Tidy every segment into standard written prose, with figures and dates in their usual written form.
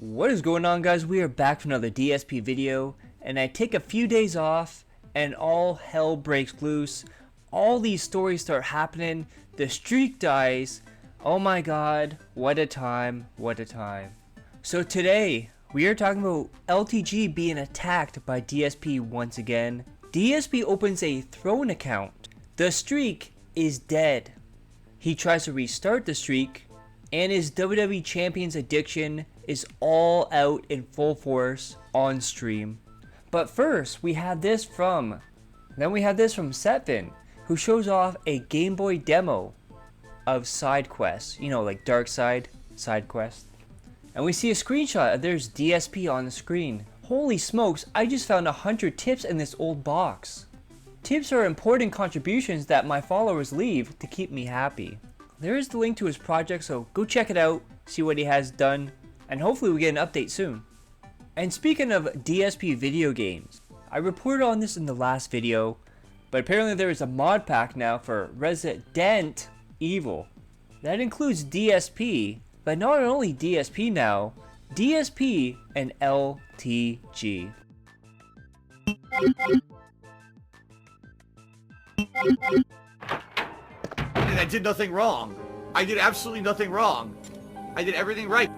What is going on, guys? We are back for another DSP video, and I take a few days off and all hell breaks loose. All these stories start happening, the streak dies. Oh my god, what a time, what a time. So today we are talking about LTG being attacked by DSP once again. DSP opens a throne account. The streak is dead. He tries to restart the streak, and his WWE Champions addiction is all out in full force on stream. But first, we have this from Setvin, who shows off a Game Boy demo of side quests, you know, like Dark Side side quest. And we see a screenshot of there's DSP on the screen. Holy smokes, I just found 100 tips in this old box. Tips are important contributions that my followers leave to keep me happy. There is the link to his project, so go check it out, see what he has done, and hopefully we get an update soon. And speaking of DSP video games, I reported on this in the last video, but apparently there is a mod pack now for Resident Evil. That includes DSP, but not only DSP now, DSP and LTG. And I did nothing wrong. I did absolutely nothing wrong. I did everything right.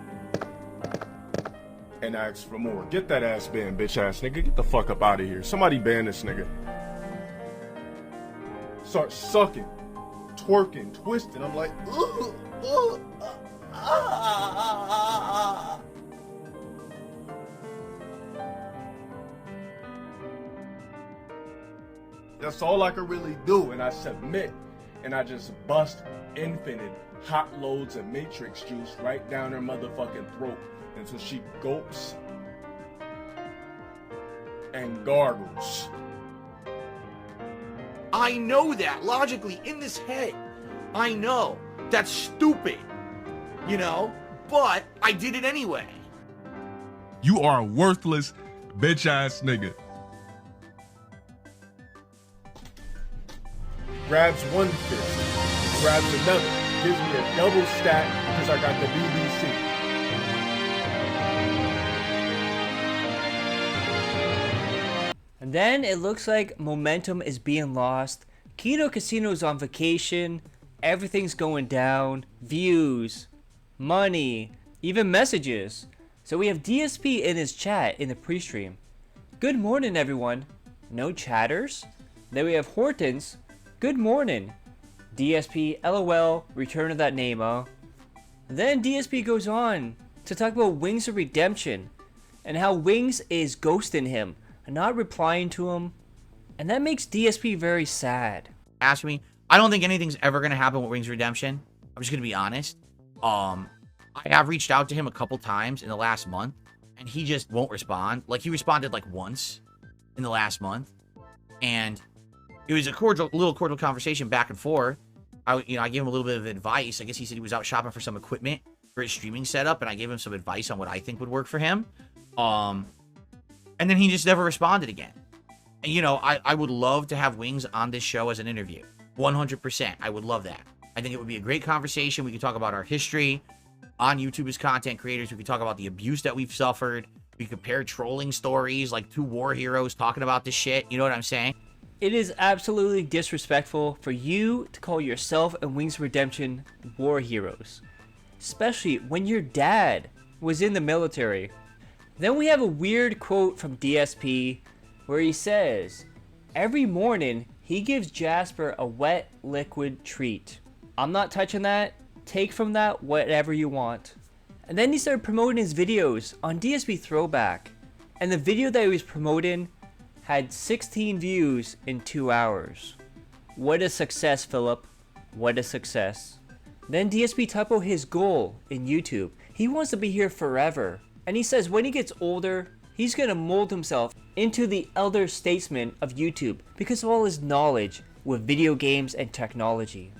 And ask for more. Get that ass banned, bitch ass nigga. Get the fuck up out of here. Somebody ban this nigga. Start sucking, twerking, twisting. I'm like, ugh, ugh, ah. That's all I can really do, and I submit, and I just bust infinite hot loads of matrix juice right down her motherfucking throat until she gulps and gargles. I know that logically in this head. I know that's stupid, you know, but I did it anyway. You are a worthless bitch ass nigga. Grabs one fist, grabs another, gives me a double stack because I got the BBC. And then it looks like momentum is being lost. Keto Casino's on vacation, everything's going down, views, money, even messages. So we have DSP in his chat in the pre-stream. Good morning, everyone. No chatters. Then we have Hortons. Good morning. DSP, LOL, return of that name, huh? Then DSP goes on to talk about Wings of Redemption and how Wings is ghosting him and not replying to him. And that makes DSP very sad. Ask me, I don't think anything's ever going to happen with Wings of Redemption. I'm just going to be honest. I have reached out to him a couple times in the last month, and he just won't respond. Like, he responded like once in the last month, and it was a little cordial conversation back and forth. I gave him a little bit of advice. I guess he said he was out shopping for some equipment for his streaming setup, and I gave him some advice on what I think would work for him. And then he just never responded again. And, you know, I would love to have Wings on this show as an interview. 100%. I would love that. I think it would be a great conversation. We could talk about our history on YouTube as content creators. We could talk about the abuse that we've suffered. We could compare trolling stories, like two war heroes talking about this shit. You know what I'm saying? It is absolutely disrespectful for you to call yourself and Wings of Redemption war heroes, especially when your dad was in the military. Then we have a weird quote from DSP where he says, every morning he gives Jasper a wet liquid treat. I'm not touching that. Take from that whatever you want. And then he started promoting his videos on DSP Throwback, and the video that he was promoting had 16 views in 2 hours. What a success, Philip. What a success. Then DSP talked about his goal in YouTube. He wants to be here forever. And he says when he gets older, he's going to mold himself into the elder statesman of YouTube because of all his knowledge with video games and technology.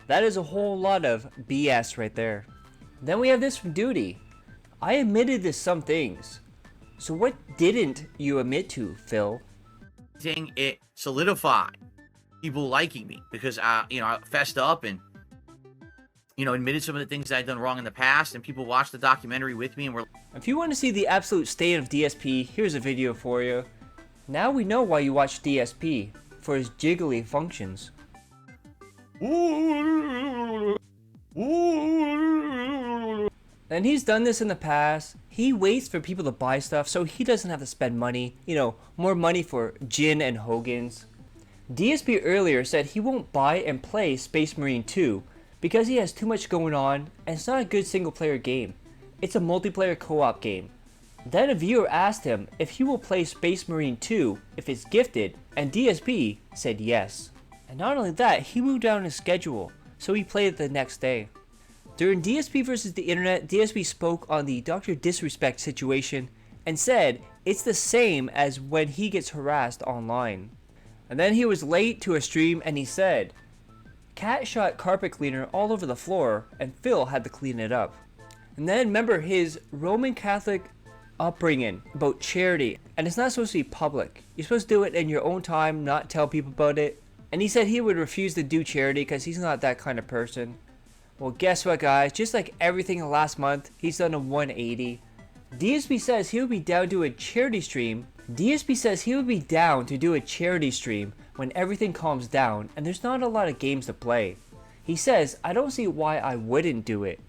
That is a whole lot of BS right there. Then we have this from Duty. I admitted to some things. So what didn't you admit to, Phil? It solidified people liking me because I fessed up and you know, admitted some of the things that I'd done wrong in the past, and people watched the documentary with me and were... If you want to see the absolute state of DSP, here's a video for you. Now we know why you watch DSP, for his jiggly functions. And he's done this in the past. He waits for people to buy stuff so he doesn't have to spend money, you know, more money for Jin and Hogan's. DSP earlier said he won't buy and play Space Marine 2 because he has too much going on and it's not a good single player game. It's a multiplayer co-op game. Then a viewer asked him if he will play Space Marine 2 if it's gifted, and DSP said yes. And not only that, he moved down his schedule, so he played it the next day. During DSP versus the internet, DSP spoke on the Dr. Disrespect situation and said it's the same as when he gets harassed online. And then he was late to a stream and he said, Cat shot carpet cleaner all over the floor and Phil had to clean it up. And then remember his Roman Catholic upbringing about charity, and it's not supposed to be public. You're supposed to do it in your own time, not tell people about it. And he said he would refuse to do charity because he's not that kind of person. Well, guess what, guys? Just like everything in the last month, he's done a 180. DSP says he would be down to do a charity stream. DSP says he would be down to do a charity stream when everything calms down and there's not a lot of games to play. He says, I don't see why I wouldn't do it.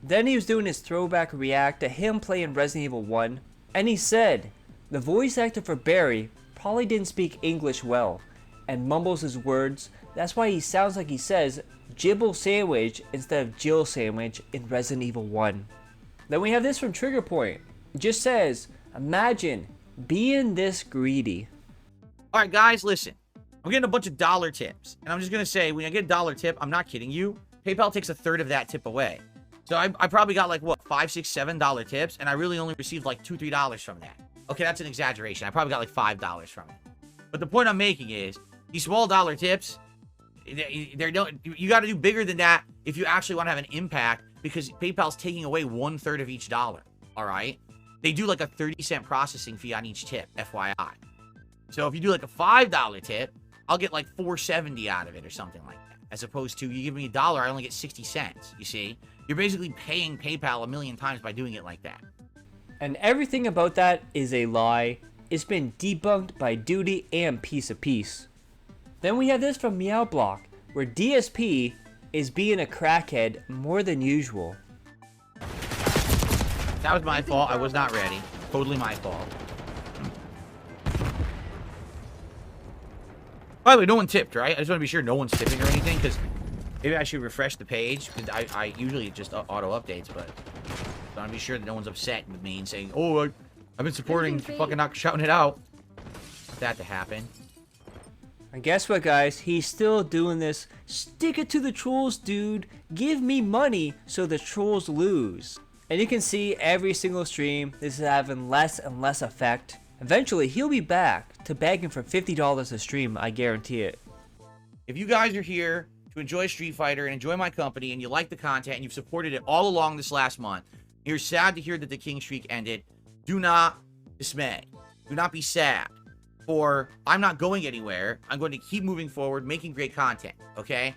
Then he was doing his throwback react to him playing Resident Evil 1, and he said, the voice actor for Barry probably didn't speak English well, and mumbles his words. That's why he sounds like he says Jibble Sandwich instead of Jill Sandwich in Resident Evil 1. Then we have this from Trigger Point. It just says, imagine being this greedy. Alright guys, listen. I'm getting a bunch of dollar tips. And I'm just going to say, when I get a dollar tip, I'm not kidding you, PayPal takes a third of that tip away. So I probably got like, what, $5, $6, $7 tips, and I really only received like $2, $3 from that. Okay, that's an exaggeration. I probably got like $5 from it. But the point I'm making is, these small dollar tips, you got to do bigger than that if you actually want to have an impact, because PayPal's taking away 1/3 of each dollar, all right? They do like a 30-cent processing fee on each tip, FYI. So if you do like a $5 tip, I'll get like $4.70 out of it or something like that. As opposed to, you give me $1, I only get 60 cents, you see? You're basically paying PayPal 1,000,000 times by doing it like that. And everything about that is a lie. It's been debunked by Duty and Piece of Peace. Then we have this from Meowblock, where DSP is being a crackhead more than usual. That was my fault. I was not ready. Totally my fault. By the way, no one tipped, right? I just want to be sure no one's tipping or anything, because maybe I should refresh the page, because I usually just auto-updates, but I want to be sure that no one's upset with me and saying, oh, I've been supporting, fucking not shouting it out. Want that to happen. And guess what, guys? He's still doing this. Stick it to the trolls, dude. Give me money so the trolls lose. And you can see every single stream, this is having less and less effect. Eventually, he'll be back to begging for $50 a stream, I guarantee it. If you guys are here to enjoy Street Fighter and enjoy my company, and you like the content, and you've supported it all along this last month, you're sad to hear that the King streak ended, do not dismay. Do not be sad. For I'm not going anywhere. I'm going to keep moving forward, making great content, okay?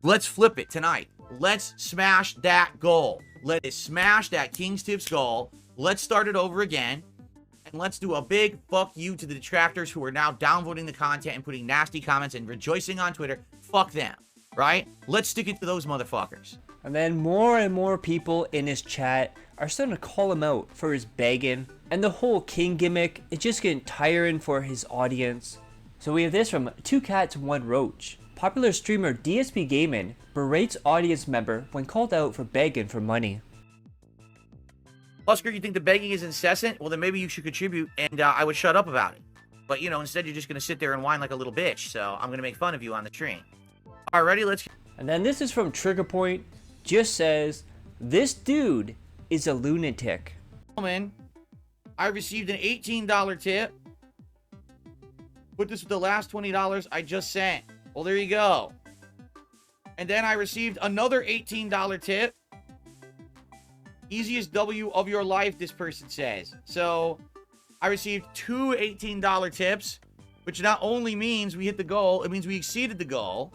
Let's flip it tonight. Let's smash that goal. Let us smash that King's Tips goal. Let's start it over again. And let's do a big fuck you to the detractors who are now downvoting the content and putting nasty comments and rejoicing on Twitter. Fuck them, right? Let's stick it to those motherfuckers. And then more and more people in his chat are starting to call him out for his begging. And the whole King gimmick is just getting tiring for his audience. So we have this from 2 Cats 1 Roach. Popular streamer DSPGAMING berates audience member when called out for begging for money. Busker, you think the begging is incessant? Well, then maybe you should contribute, and I would shut up about it. But, you know, instead you're just going to sit there and whine like a little bitch, so I'm going to make fun of you on the stream. All right, ready? Let's... And then this is from Trigger Point. Just says, this dude is a lunatic. Gentlemen, I received an $18 tip. Put this with the last $20 I just sent. Well, there you go. And then I received another $18 tip. Easiest W of your life, this person says. So, I received 2 $18 tips, which not only means we hit the goal, it means we exceeded the goal.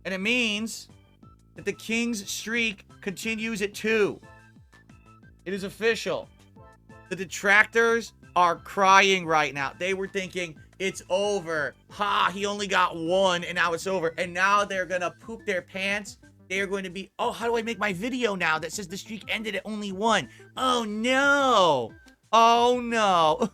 And it means that the King's streak continues at 2. It is official. The detractors are crying right now. They were thinking, it's over. Ha, he only got 1 and now it's over. And now they're going to poop their pants. They are going to be, oh, how do I make my video now that says the streak ended at only 1? Oh, no. Oh, no.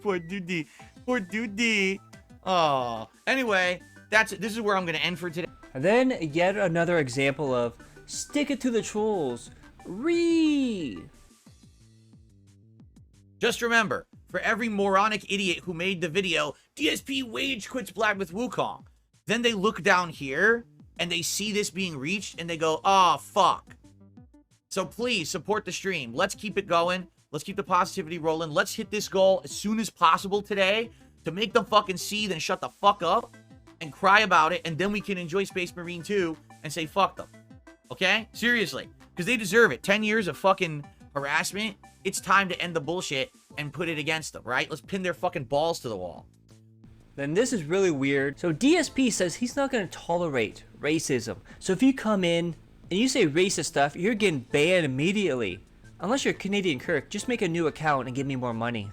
Poor dude. Poor dude. Oh. Anyway, this is where I'm going to end for today. And then yet another example of stick it to the trolls. Just remember, for every moronic idiot who made the video, DSP wage quits Black with Wukong, then they look down here and they see this being reached and they go, oh, fuck. So please support the stream. Let's keep it going. Let's keep the positivity rolling. Let's hit this goal as soon as possible today to make them fucking see, then shut the fuck up and cry about it. And then we can enjoy Space Marine 2 and say, fuck them. Okay? Seriously. Because they deserve it. 10 years of fucking harassment. It's time to end the bullshit and put it against them, right? Let's pin their fucking balls to the wall. Then this is really weird. So DSP says he's not going to tolerate racism. So if you come in and you say racist stuff, you're getting banned immediately. Unless you're Canadian Kirk, just make a new account and give me more money.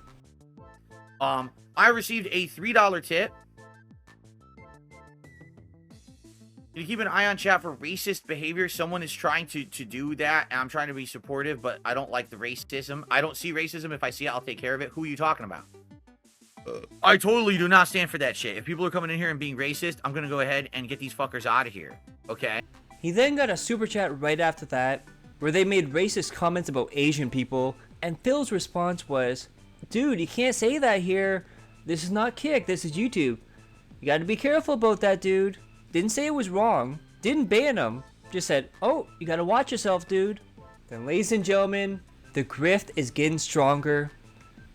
I received a $3 tip. Can you keep an eye on chat for racist behavior? Someone is trying to do that, and I'm trying to be supportive, but I don't like the racism. I don't see racism. If I see it, I'll take care of it. Who are you talking about? I totally do not stand for that shit. If people are coming in here and being racist, I'm going to go ahead and get these fuckers out of here. Okay? He then got a super chat right after that, where they made racist comments about Asian people, and Phil's response was, dude, you can't say that here. This is not Kick, this is YouTube. You gotta be careful about that, dude. Didn't say it was wrong. Didn't ban him. Just said, oh, you gotta watch yourself, dude. Then, ladies and gentlemen, the grift is getting stronger.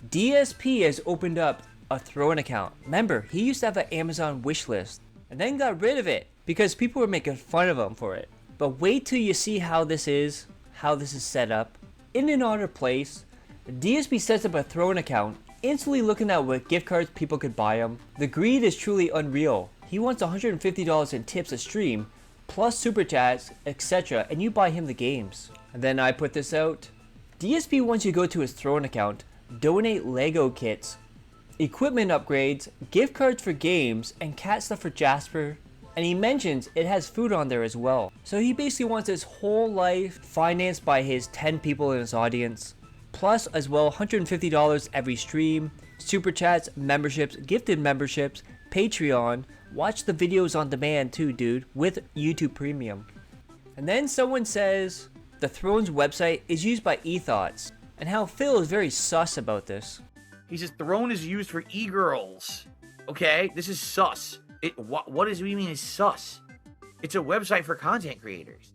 DSP has opened up a Throne account. Remember, he used to have an Amazon wish list, and then got rid of it because people were making fun of him for it. But wait till you see how this is set up. In an order place, DSP sets up a Throne account, instantly looking at what gift cards people could buy him. The greed is truly unreal. He wants $150 in tips a stream, plus super chats, etc., and you buy him the games. And then I put this out. DSP wants you to go to his Throne account, donate Lego kits, equipment upgrades, gift cards for games, and cat stuff for Jasper. And he mentions it has food on there as well. So he basically wants his whole life financed by his 10 people in his audience. Plus as well $150 every stream, super chats, memberships, gifted memberships, Patreon. Watch the videos on demand too, dude, with YouTube Premium. And then someone says the Throne's website is used by e-thoughts, and how Phil is very sus about this. He says Throne is used for e-girls. Okay, this is sus. What does he mean is sus? It's a website for content creators.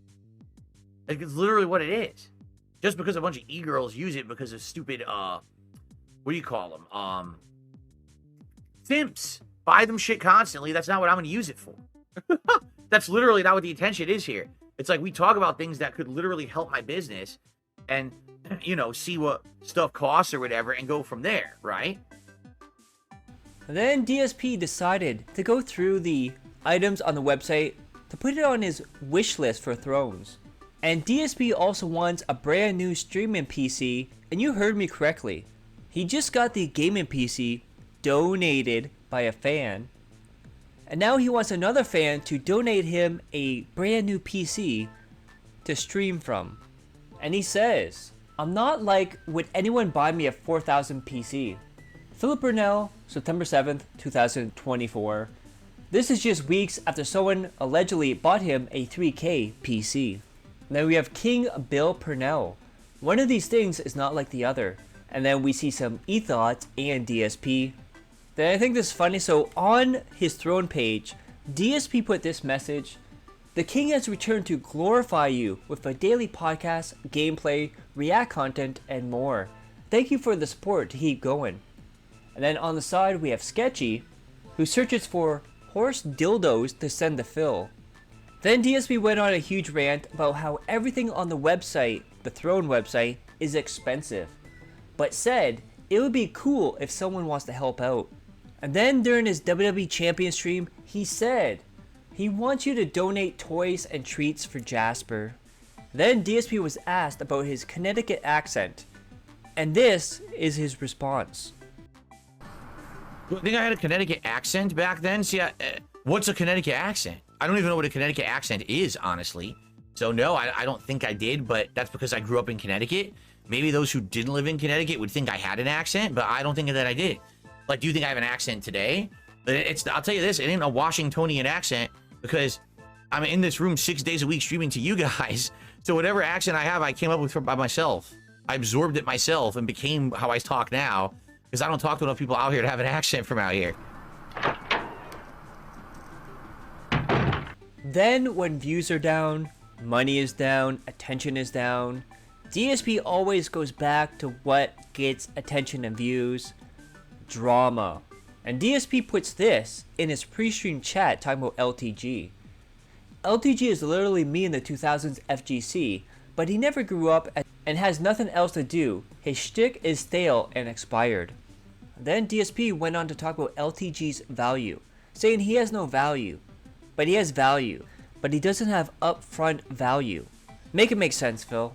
Like, it's literally what it is. Just because a bunch of e-girls use it because of stupid, what do you call them? Simps. Buy them shit constantly. That's not what I'm going to use it for. That's literally not what the intention is here. It's like we talk about things that could literally help my business and, you know, see what stuff costs or whatever and go from there, right? And then DSP decided to go through the items on the website to put it on his wish list for Thrones. And DSP also wants a brand new streaming PC, and you heard me correctly. He just got the gaming PC donated by a fan, and now he wants another fan to donate him a brand new PC to stream from. And he says, I'm not like, would anyone buy me a 4,000 PC? Philip Burnell, September 7th, 2024. This is just weeks after someone allegedly bought him a 3K PC. Then we have King Bill Purnell. One of these things is not like the other. And then we see some e-thoughts and DSP. Then I think this is funny. So on his Throne page, DSP put this message. The King has returned to glorify you with a daily podcast, gameplay, react content, and more. Thank you for the support to keep going. And then on the side we have Sketchy, who searches for horse dildos to send to Phil. Then DSP went on a huge rant about how everything on the website, the Throne website, is expensive, but said it would be cool if someone wants to help out. And then during his WWE Champions stream, he said, He wants you to donate toys and treats for Jasper. Then DSP was asked about his Connecticut accent, and this is his response. I think I had a Connecticut accent back then. See, what's a Connecticut accent? I don't even know what a Connecticut accent is, honestly. So no, I don't think I did, but that's because I grew up in Connecticut. Maybe those who didn't live in Connecticut would think I had an accent, but I don't think that I did. Like, do you think I have an accent today? I'll tell you this, it ain't a Washingtonian accent, because I'm in this room 6 days a week streaming to you guys. So whatever accent I have, I came up with by myself. I absorbed it myself and became how I talk now, because I don't talk to enough people out here to have an accent from out here. Then when views are down, money is down, attention is down, DSP always goes back to what gets attention and views: drama. And DSP puts this in his pre-stream chat talking about LTG. LTG is literally me in the 2000s FGC, but he never grew up and has nothing else to do. His shtick is stale and expired. Then DSP went on to talk about LTG's value, saying he has no value, but he has value, but he doesn't have upfront value. Make it make sense, Phil.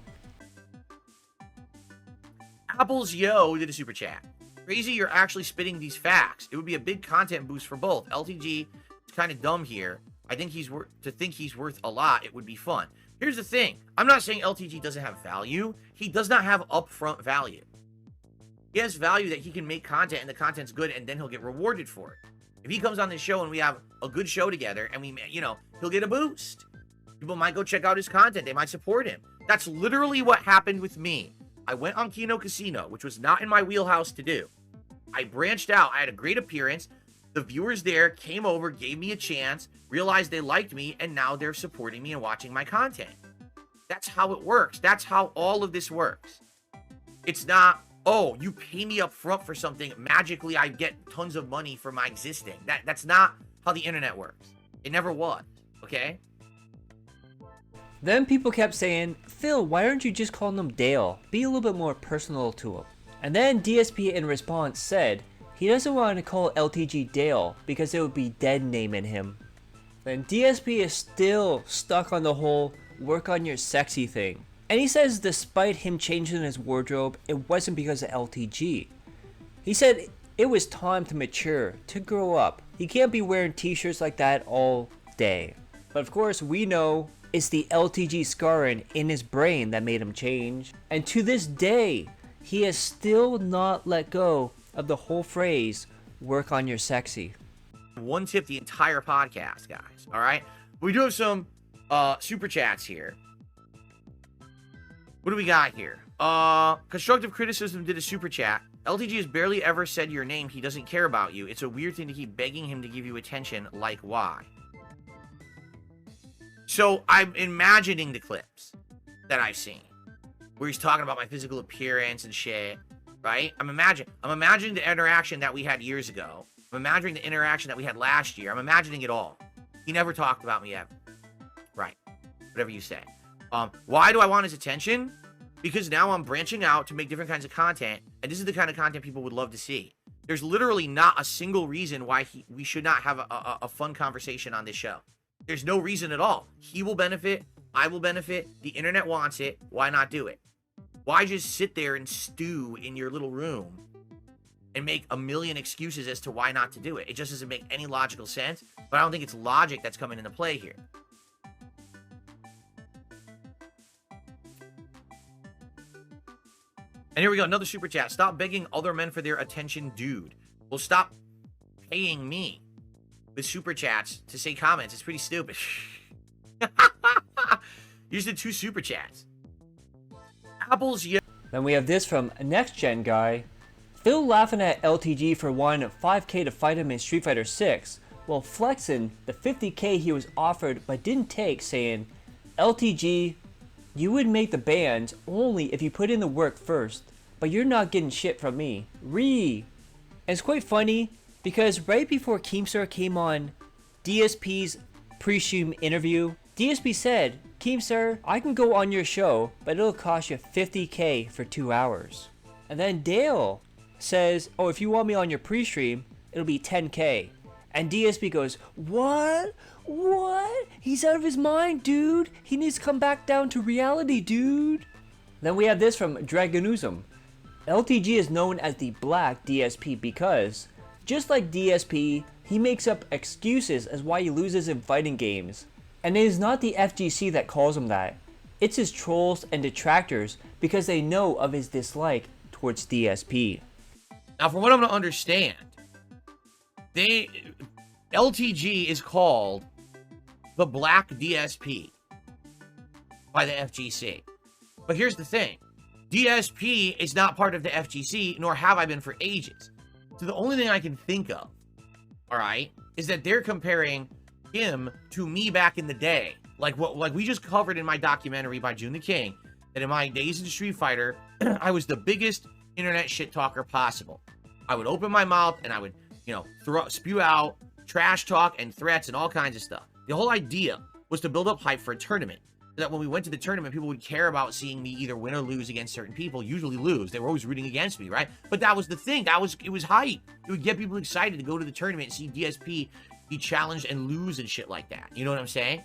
Apple's Yo did a super chat. Crazy you're actually spitting these facts. It would be a big content boost for both. LTG is kind of dumb here. I think he's worth a lot. It would be fun. Here's the thing. I'm not saying LTG doesn't have value. He does not have upfront value. He has value that he can make content and the content's good and then he'll get rewarded for it. If he comes on this show and we have a good show together and he'll get a boost. People might go check out his content. They might support him. That's literally what happened with me. I went on Kino Casino, which was not in my wheelhouse to do. I branched out. I had a great appearance. The viewers there came over, gave me a chance, realized they liked me, and now they're supporting me and watching my content. That's how it works. That's how all of this works. It's not, oh, you pay me up front for something, magically I get tons of money for my existing. That's not how the internet works. It never was, okay? Then people kept saying, Phil, why aren't you just calling him Dale? Be a little bit more personal to him. And then DSP in response said he doesn't want to call LTG Dale because it would be dead naming him. Then DSP is still stuck on the whole work on your sexy thing. And he says despite him changing his wardrobe, it wasn't because of LTG. He said it was time to mature, to grow up. He can't be wearing t-shirts like that all day. But of course we know it's the LTG scarring in his brain that made him change. And to this day, he has still not let go of the whole phrase, work on your sexy. One tip the entire podcast, guys. All right? We do have some super chats here. What do we got here? Constructive Criticism did a super chat. LTG has barely ever said your name. He doesn't care about you. It's a weird thing to keep begging him to give you attention. Like, why? So I'm imagining the clips that I've seen where he's talking about my physical appearance and shit, right? I'm imagining the interaction that we had years ago. I'm imagining the interaction that we had last year. I'm imagining it all. He never talked about me ever. Right. Whatever you say. Why do I want his attention? Because now I'm branching out to make different kinds of content, and this is the kind of content people would love to see. There's literally not a single reason why we should not have a fun conversation on this show. There's no reason at all. He will benefit. I will benefit. The internet wants it. Why not do it? Why just sit there and stew in your little room and make a million excuses as to why not to do it? It just doesn't make any logical sense, but I don't think it's logic that's coming into play here. And here we go, another super chat. Stop begging other men for their attention, dude. Well, stop paying me with super chats to say comments. It's pretty stupid. Here's the 2 super chats. Apple's Yo. Then we have this from a next gen guy. Phil laughing at LTG for wanting 5k to fight him in Street Fighter 6, while flexing the 50k he was offered but didn't take, saying, LTG, you would make the bands only if you put in the work first, but you're not getting shit from me. And it's quite funny because right before Keemstar came on DSP's pre-stream interview, DSP said, Keemstar, I can go on your show, but it'll cost you 50k for 2 hours. And then Dale says, oh, if you want me on your pre-stream, it'll be 10k. And DSP goes, what? What? He's out of his mind, dude. He needs to come back down to reality, dude. Then we have this from Dragonism. LTG is known as the Black DSP because, just like DSP, he makes up excuses as why he loses in fighting games. And it is not the FGC that calls him that. It's his trolls and detractors because they know of his dislike towards DSP. Now, from what I'm going to understand, LTG is called the Black DSP by the FGC. But here's the thing. DSP is not part of the FGC, nor have I been for ages. So the only thing I can think of, all right, is that they're comparing him to me back in the day. Like we just covered in my documentary by June the King, that in my days in Street Fighter, I was the biggest internet shit talker possible. I would open my mouth and I would, spew out trash talk and threats and all kinds of stuff. The whole idea was to build up hype for a tournament. So that when we went to the tournament, people would care about seeing me either win or lose against certain people, usually lose. They were always rooting against me, right? But that was the thing. It was hype. It would get people excited to go to the tournament and see DSP be challenged and lose and shit like that. You know what I'm saying?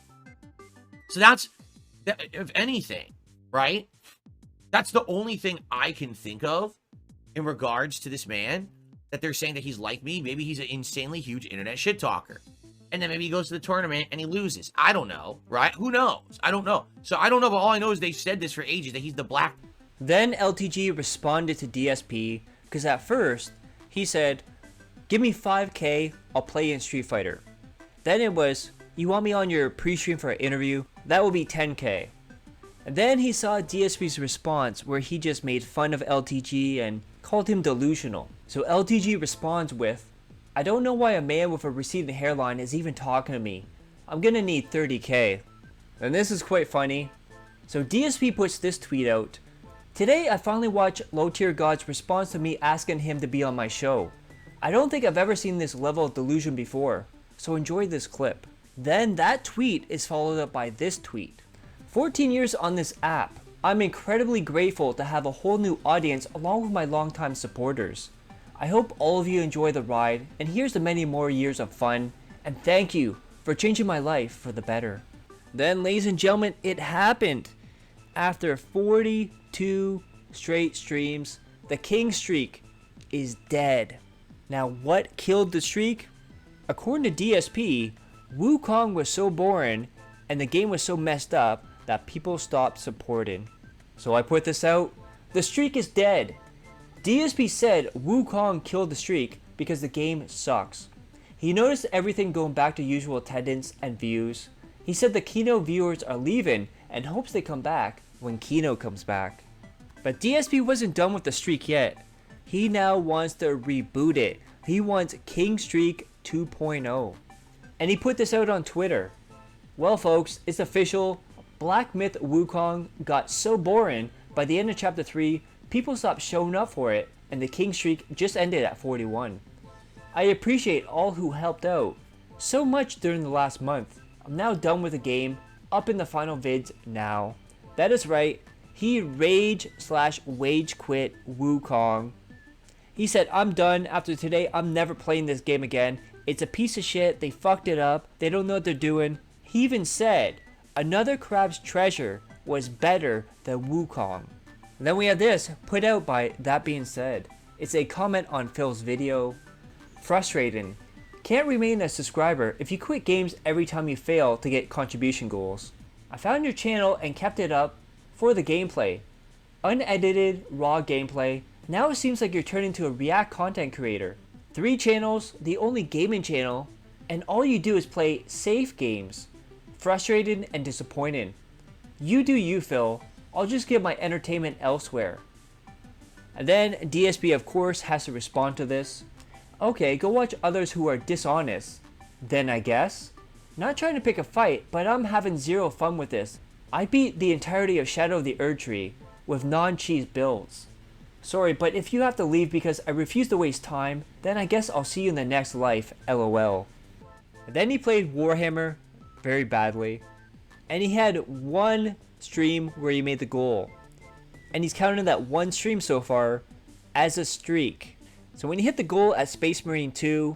So that's, if anything, right? That's the only thing I can think of in regards to this man, that they're saying that he's like me. Maybe he's an insanely huge internet shit talker. And then maybe he goes to the tournament and he loses. I don't know, right? Who knows? I don't know. So I don't know, but all I know is they've said this for ages, that he's the Black. Then LTG responded to DSP, because at first, he said, give me 5K, I'll play in Street Fighter. Then it was, you want me on your pre-stream for an interview? That will be 10K. And then he saw DSP's response where he just made fun of LTG and called him delusional. So LTG responds with, I don't know why a man with a receding hairline is even talking to me. I'm gonna need 30K. And this is quite funny. So DSP puts this tweet out. Today I finally watched Low Tier God's response to me asking him to be on my show. I don't think I've ever seen this level of delusion before. So enjoy this clip. Then that tweet is followed up by this tweet. 14 years on this app. I'm incredibly grateful to have a whole new audience along with my longtime supporters. I hope all of you enjoy the ride, and here's to many more years of fun, and thank you for changing my life for the better. Then, ladies and gentlemen, it happened. After 42 straight streams, the king streak is dead. Now, what killed the streak? According to DSP, Wukong was so boring, and the game was so messed up that people stopped supporting. So I put this out. The streak is dead. DSP said Wukong killed the streak because the game sucks. He noticed everything going back to usual attendance and views. He said the Kino viewers are leaving and hopes they come back when Kino comes back. But DSP wasn't done with the streak yet. He now wants to reboot it. He wants King Streak 2.0. And he put this out on Twitter. Well folks, it's official. Black Myth Wukong got so boring by the end of chapter 3, people stopped showing up for it, and the king streak just ended at 41. I appreciate all who helped out so much during the last month. I'm now done with the game, up in the final vids now. That is right, he rage/wage quit Wukong. He said, I'm done, after today I'm never playing this game again. It's a piece of shit, they fucked it up, they don't know what they're doing. He even said, another crab's treasure was better than Wukong. And then we have this, put out by That Being Said. It's a comment on Phil's video. Frustrating. Can't remain a subscriber if you quit games every time you fail to get contribution goals. I found your channel and kept it up for the gameplay. Unedited, raw gameplay. Now it seems like you're turning into a React content creator. 3 channels, the only gaming channel, and all you do is play safe games. Frustrated and disappointed. You do you, Phil. I'll just get my entertainment elsewhere. And then DSP of course has to respond to this. Okay, go watch others who are dishonest. Then I guess. Not trying to pick a fight, but I'm having zero fun with this. I beat the entirety of Shadow of the Erdtree with non-cheese builds. Sorry, but if you have to leave because I refuse to waste time, then I guess I'll see you in the next life, lol. And then he played Warhammer very badly. And he had one stream where he made the goal, and he's counting that one stream so far as a streak. So when he hit the goal at Space Marine 2,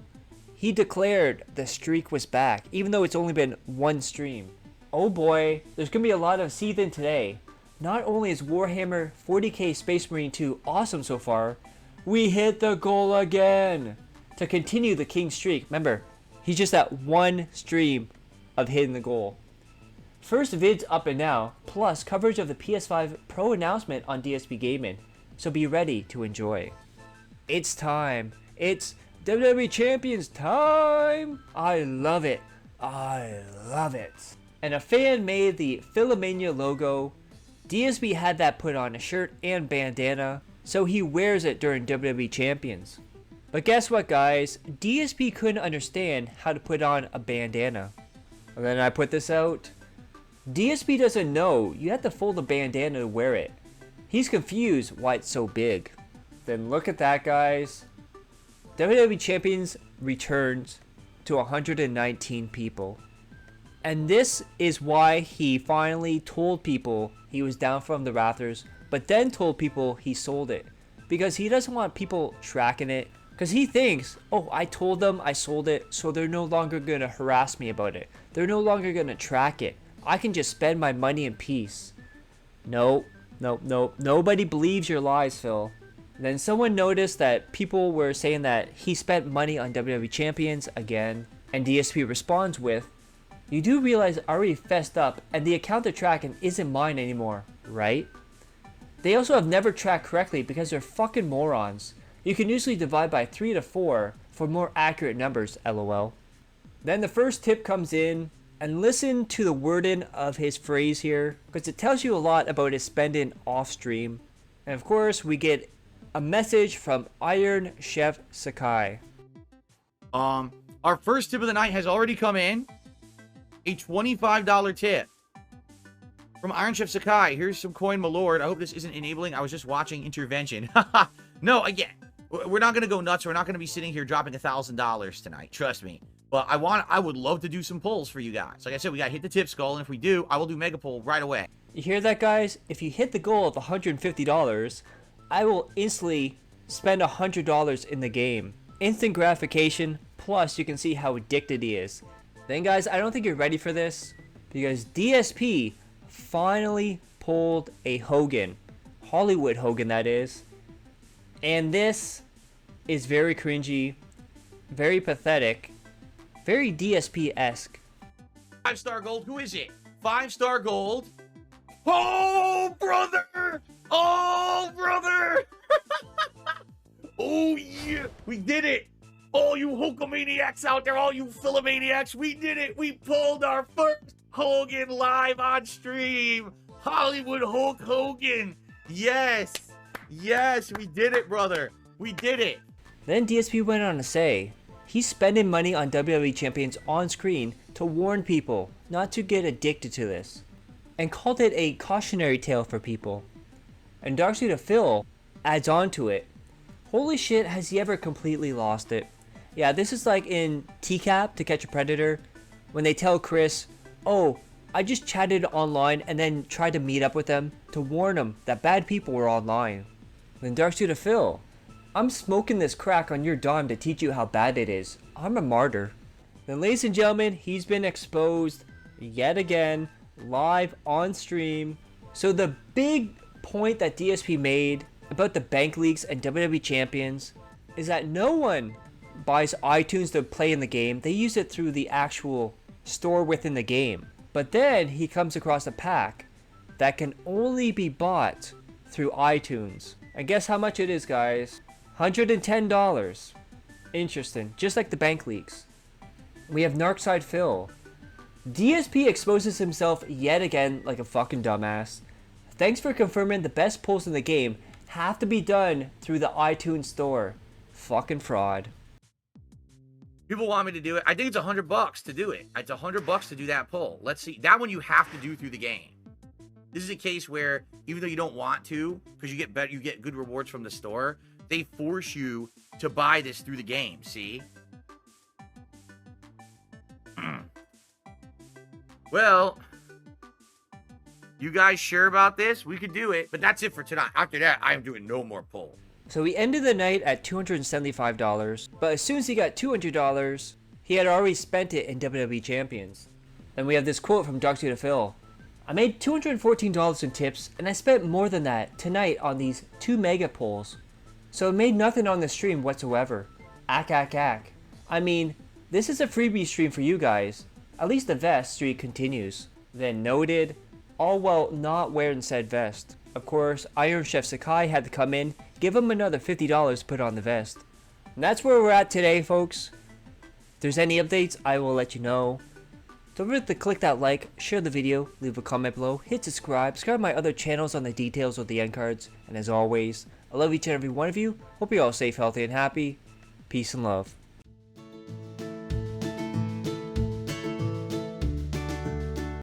he declared the streak was back, even though it's only been one stream. Oh boy, there's gonna be a lot of seething today. Not only is Warhammer 40k Space Marine 2 awesome so far, we hit the goal again to continue the king streak. Remember, he's just at one stream of hitting the goal. First vids up and now, plus coverage of the PS5 Pro announcement on DSP Gaming, so be ready to enjoy. It's time. It's WWE Champions time! I love it. I love it. And a fan made the Philomania logo. DSP had that put on a shirt and bandana, so he wears it during WWE Champions. But guess what, guys? DSP couldn't understand how to put on a bandana. And then I put this out. DSP doesn't know you have to fold the bandana to wear it. He's confused why it's so big. Then look at that, guys. WWE Champions returns to 119 people. And this is why he finally told people he was down from the rafters, but then told people he sold it. Because he doesn't want people tracking it. Because he thinks, oh, I told them I sold it, so they're no longer going to harass me about it. They're no longer going to track it. I can just spend my money in peace. No. Nobody believes your lies, Phil. Then someone noticed that people were saying that he spent money on WWE Champions again. And DSP responds with, you do realize I already fessed up and the account they're tracking isn't mine anymore, right? They also have never tracked correctly because they're fucking morons. You can usually divide by 3 to 4 for more accurate numbers, lol. Then the first tip comes in, and listen to the wording of his phrase here, because it tells you a lot about his spending off stream. And of course, we get a message from Iron Chef Sakai. Our first tip of the night has already come in. A $25 tip from Iron Chef Sakai. Here's some coin, my lord. I hope this isn't enabling. I was just watching Intervention. No, again, we're not going to go nuts. We're not going to be sitting here dropping $1,000 tonight. Trust me. But I would love to do some polls for you guys. Like I said, we got to hit the tip skull. And if we do, I will do mega poll right away. You hear that, guys? If you hit the goal of $150, I will instantly spend $100 in the game. Instant gratification, plus you can see how addicted he is. Then, guys, I don't think you're ready for this, because DSP finally pulled a Hogan. Hollywood Hogan, that is. And this is very cringy, very pathetic, very DSP-esque. 5-star gold. Who is it? 5-star gold. Oh, brother! Oh, brother! Oh, yeah! We did it! All you Hulkamaniacs out there, all you Philomaniacs, we did it! We pulled our first Hogan live on stream! Hollywood Hulk Hogan! Yes! Yes, we did it, brother! We did it! Then DSP went on to say, he's spending money on WWE Champions on screen to warn people not to get addicted to this, and called it a cautionary tale for people. And Darksuit of Phil adds on to it, holy shit, has he ever completely lost it? Yeah, this is like in TCAP, To Catch a Predator, when they tell Chris, oh, I just chatted online and then tried to meet up with them to warn them that bad people were online. Then Darksuit of Phil, I'm smoking this crack on your dime to teach you how bad it is. I'm a martyr. Then, ladies and gentlemen, he's been exposed yet again, live on stream. So the big point that DSP made about the bank leagues and WWE Champions is that no one buys iTunes to play in the game. They use it through the actual store within the game. But then he comes across a pack that can only be bought through iTunes. And guess how much it is, guys? $110. Interesting. Just like the bank leagues. We have Narcside Phil. DSP exposes himself yet again like a fucking dumbass. Thanks for confirming the best pulls in the game have to be done through the iTunes store. Fucking fraud. People want me to do it. I think it's $100 to do it. It's $100 to do that pull. Let's see. That one you have to do through the game. This is a case where even though you don't want to, because you get good rewards from the store, they force you to buy this through the game. See? Well, you guys sure about this? We could do it, but that's it for tonight. After that, I am doing no more pull. So he ended the night at $275, but as soon as he got $200, he had already spent it in WWE Champions. Then we have this quote from Dr. Phil. I made $214 in tips, and I spent more than that tonight on these 2 mega pulls. So it made nothing on the stream whatsoever. Ack ack ack. I mean, this is a freebie stream for you guys. At least the vest streak continues. Then noted, all while not wearing said vest. Of course, Iron Chef Sakai had to come in, give him another $50 to put on the vest. And that's where we're at today, folks. If there's any updates, I will let you know. Don't forget to click that like, share the video, leave a comment below, hit subscribe my other channels on the details of the end cards, and as always, I love each and every one of you. Hope you're all safe, healthy, and happy. Peace and love.